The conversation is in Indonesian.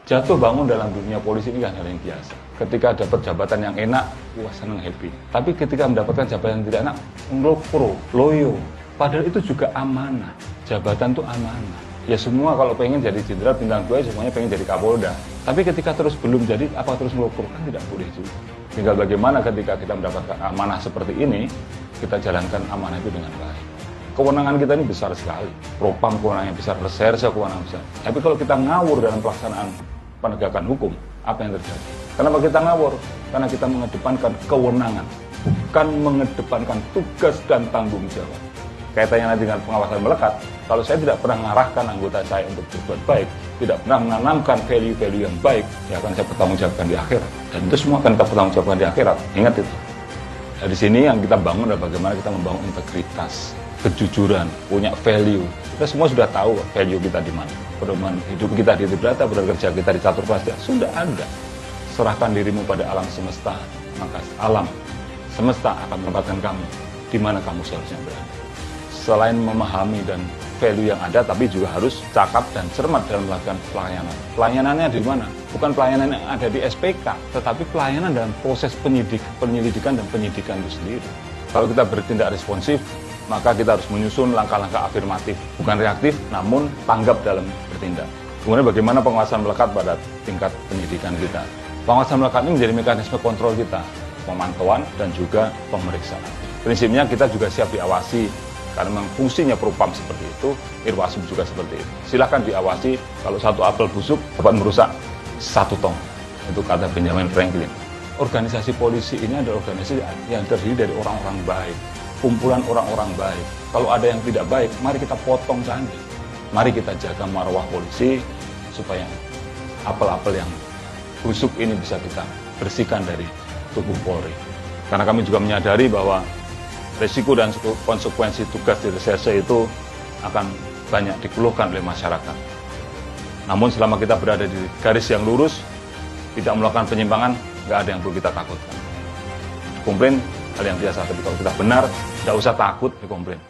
Jatuh bangun dalam dunia polisi ini kan hal yang biasa. Ketika dapat jabatan yang enak, wah seneng, happy. Tapi ketika mendapatkan jabatan yang tidak enak, ngelokro, loyo. Padahal itu juga amanah. Jabatan itu amanah. Ya semua kalau pengen jadi jenderal bintang 2, semuanya pengen jadi Kapolda. Tapi ketika terus belum jadi, apa terus ngelokro? Kan tidak boleh juga. Tinggal bagaimana ketika kita mendapatkan amanah seperti ini, kita jalankan amanah itu dengan baik. Kewenangan kita ini besar sekali. Propam kewenangannya besar, reserse kewenangan besar. Tapi kalau kita ngawur dalam pelaksanaan penegakan hukum, apa yang terjadi? Kenapa kita ngawur? Karena kita mengedepankan kewenangan, bukan mengedepankan tugas dan tanggung jawab. Kaitannya nanti dengan pengawasan melekat, kalau saya tidak pernah mengarahkan anggota saya untuk berbuat baik, tidak pernah menanamkan value-value yang baik, ya akan saya pertanggungjawabkan di akhirat. Dan itu semua akan kita pertanggungjawabkan di akhirat. Ingat itu. Dari sini yang kita bangun adalah bagaimana kita membangun integritas, kejujuran, punya value. Kita semua sudah tahu value kita di mana. Pedoman hidup kita di Tribrata, pedoman kerja kita di Catur Prastia, sudah ada. Serahkan dirimu pada alam semesta, maka alam semesta akan menempatkan kamu di mana kamu seharusnya berada. Selain memahami dan value yang ada, tapi juga harus cakap dan cermat dalam melakukan pelayanan. Pelayanannya di mana? Bukan pelayanan yang ada di SPK, tetapi pelayanan dalam proses penyelidikan dan penyidikan itu sendiri. Kalau kita bertindak responsif, maka kita harus menyusun langkah-langkah afirmatif, bukan reaktif, namun tanggap dalam bertindak. Kemudian bagaimana pengawasan melekat pada tingkat penyidikan kita. Pengawasan melekat ini menjadi mekanisme kontrol kita, pemantauan dan juga pemeriksaan. Prinsipnya kita juga siap diawasi, karena memang fungsinya propam seperti itu, Irwasum juga seperti itu. Silahkan diawasi, kalau satu apel busuk dapat merusak satu tong. Itu kata Benjamin Franklin. Organisasi polisi ini adalah organisasi yang terdiri dari orang-orang baik, kumpulan orang-orang baik. Kalau ada yang tidak baik, mari kita potong saja. Mari kita jaga marwah polisi, supaya apel-apel yang busuk ini bisa kita bersihkan dari tubuh Polri. Karena kami juga menyadari bahwa resiko dan konsekuensi tugas di reserse itu akan banyak dikeluhkan oleh masyarakat. Namun selama kita berada di garis yang lurus, tidak melakukan penyimpangan, nggak ada yang perlu kita takutkan. Komplain hal yang biasa, tapi kalau kita benar, tidak usah takut dikomplain.